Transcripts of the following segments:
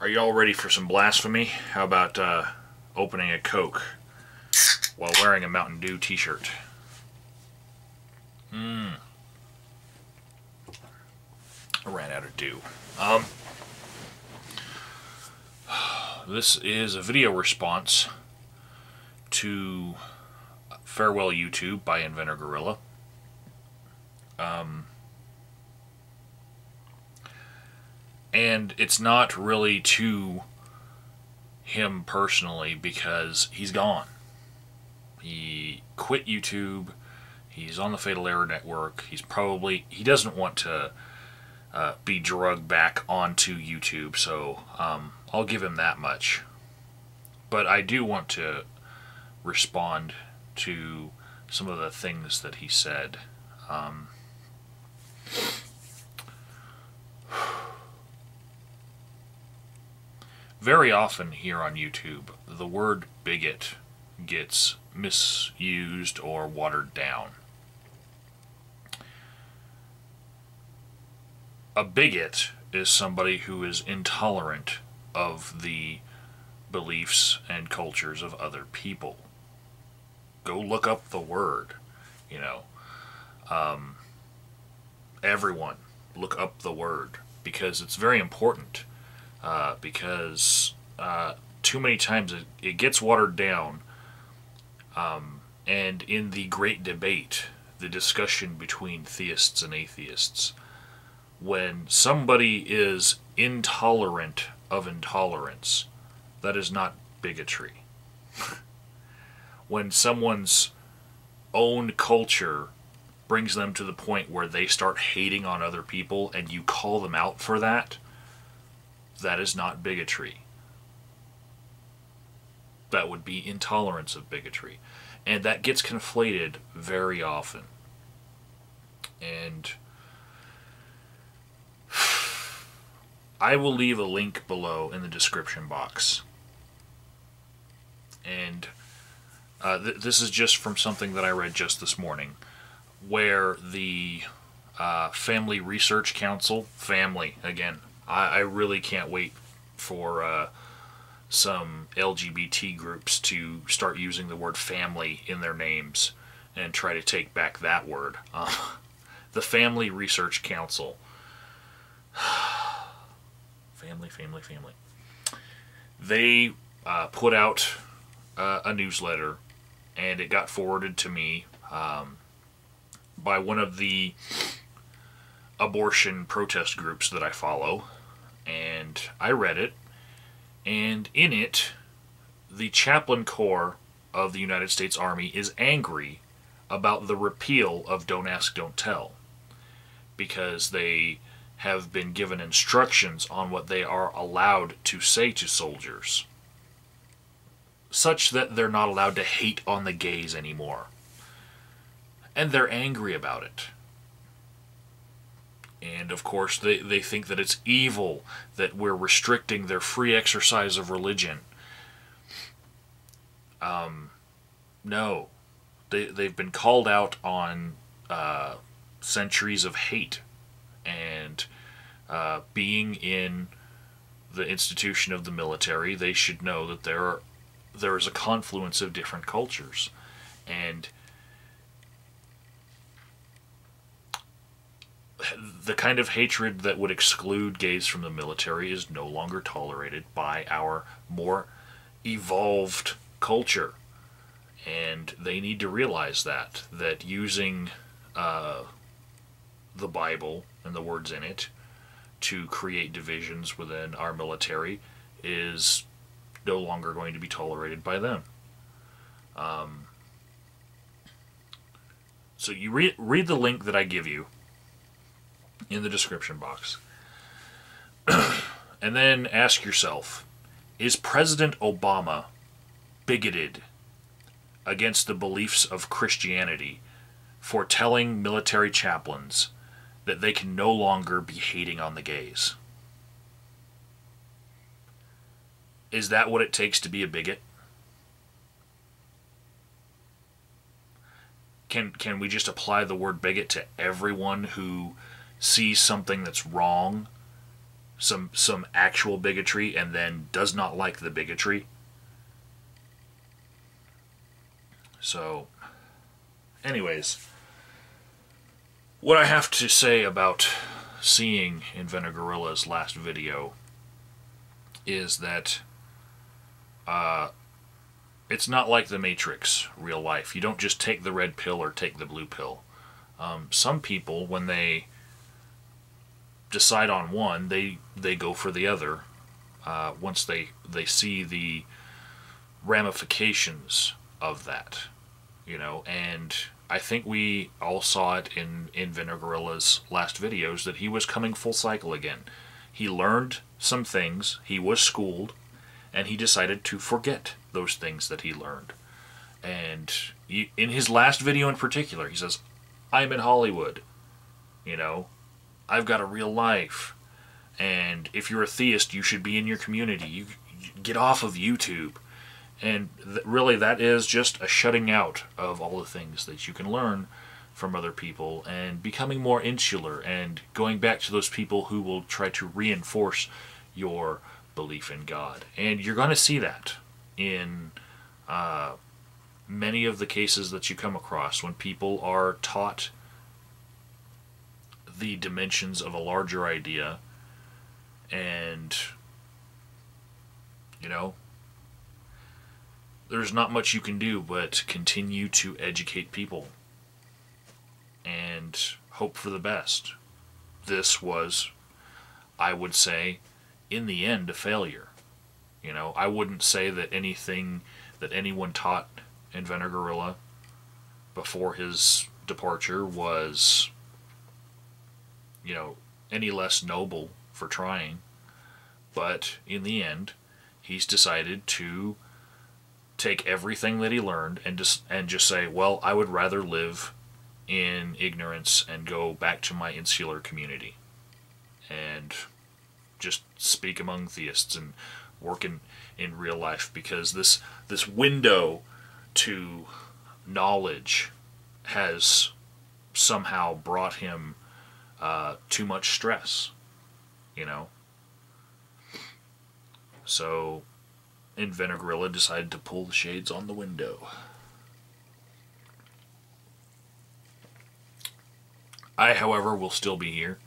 Are you all ready for some blasphemy? How about opening a Coke while wearing a Mountain Dew t-shirt? I ran out of dew. This is a video response to Farewell YouTube by Inventorgorilla. And it's not really to him personally because he's gone. He quit YouTube. He's on the Fatal Error Network. He doesn't want to be drugged back onto YouTube, so I'll give him that much. But I do want to respond to some of the things that he said. Very often here on YouTube, the word bigot gets misused or watered down. A bigot is somebody who is intolerant of the beliefs and cultures of other people. Go look up the word, everyone look up the word, because it's very important. Because too many times it gets watered down, and in the great debate, the discussion between theists and atheists, when somebody is intolerant of intolerance, that is not bigotry. When someone's own culture brings them to the point where they start hating on other people and you call them out for that, that is not bigotry. That would be intolerance of bigotry. And that gets conflated very often. And I will leave a link below in the description box. And this is just from something that I read just this morning, where the Family Research Council, family, again, I really can't wait for some LGBT groups to start using the word family in their names and try to take back that word. The Family Research Council. Family. They put out a newsletter, and it got forwarded to me by one of the abortion protest groups that I follow. And I read it, and in it, the Chaplain Corps of the United States Army is angry about the repeal of Don't Ask, Don't Tell, because they have been given instructions on what they are allowed to say to soldiers, such that they're not allowed to hate on the gays anymore. And they're angry about it. And of course they think that it's evil that we're restricting their free exercise of religion. No. They've been called out on centuries of hate. And being in the institution of the military, they should know that there is a confluence of different cultures. And the kind of hatred that would exclude gays from the military is no longer tolerated by our more evolved culture. And they need to realize that using the Bible and the words in it to create divisions within our military is no longer going to be tolerated by them. So you read the link that I give you in the description box. And then ask yourself, is President Obama bigoted against the beliefs of Christianity for telling military chaplains that they can no longer be hating on the gays? Is that what it takes to be a bigot? Can we just apply the word bigot to everyone who sees something that's wrong some actual bigotry and then does not like the bigotry. So, anyways, what I have to say about seeing Inventorgorilla's last video is that it's not like the Matrix real life. You don't just take the red pill or take the blue pill. Some people, when they decide on one, they go for the other once they see the ramifications of that, you know. And I think we all saw it in Inventorgorilla's last videos that he was coming full cycle again. He learned some things, he was schooled, and he decided to forget those things that he learned. And in his last video in particular, he says, I'm in Hollywood, you know, I've got a real life, and if you're a theist, you should be in your community, you get off of YouTube. And really, that is just a shutting out of all the things that you can learn from other people and becoming more insular and going back to those people who will try to reinforce your belief in God. And you're going to see that in many of the cases that you come across when people are taught the dimensions of a larger idea, and, you know, there's not much you can do but continue to educate people and hope for the best. This was, I would say, in the end, a failure. You know, I wouldn't say that anything that anyone taught Inventorgorilla before his departure was, you know, any less noble for trying. But in the end, he's decided to take everything that he learned and just say, well, I would rather live in ignorance and go back to my insular community and just speak among theists and work in real life, because this window to knowledge has somehow brought him too much stress, you know. So Inventorgorilla decided to pull the shades on the window. I, however, will still be here.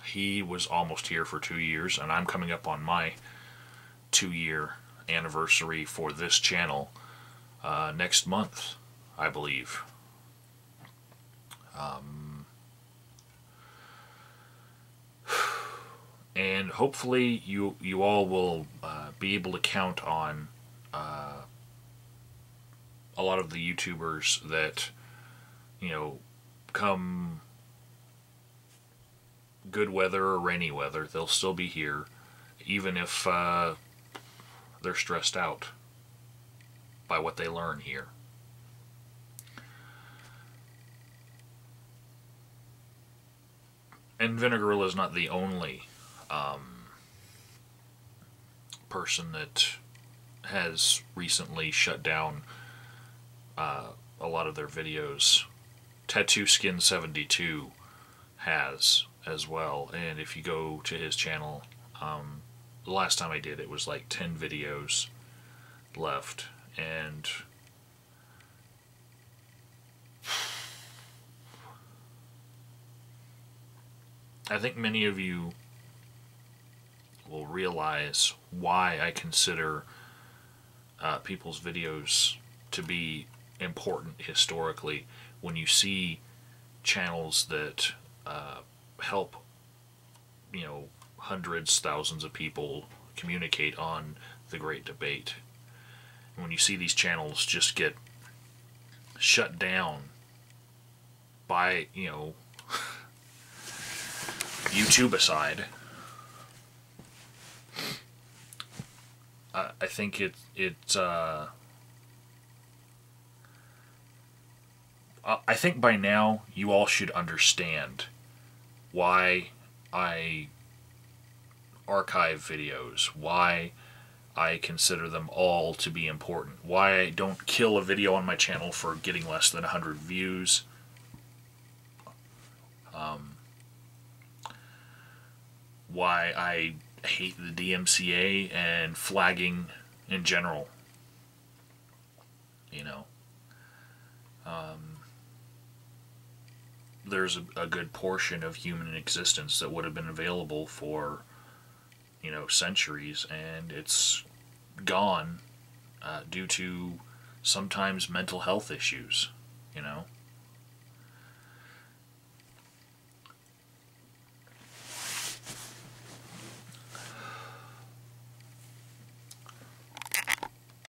He was almost here for 2 years, and I'm coming up on my 2-year anniversary for this channel next month, I believe. And hopefully you all will be able to count on a lot of the YouTubers that, you know, come good weather or rainy weather, they'll still be here, even if they're stressed out by what they learn here. And Inventorgorilla is not the only person that has recently shut down a lot of their videos. Tattoo Skin 72 has as well, and if you go to his channel, the last time I did, it was like 10 videos left, and I think many of you will realize why I consider people's videos to be important historically when you see channels that help, you know, hundreds, thousands of people communicate on the Great Debate. And when you see these channels just get shut down by, you know, YouTube aside, I think I think by now you all should understand why I archive videos, why I consider them all to be important, why I don't kill a video on my channel for getting less than 100 views. why I hate the DMCA and flagging in general. You know, there's a good portion of human existence that would have been available for, centuries, and it's gone due to sometimes mental health issues,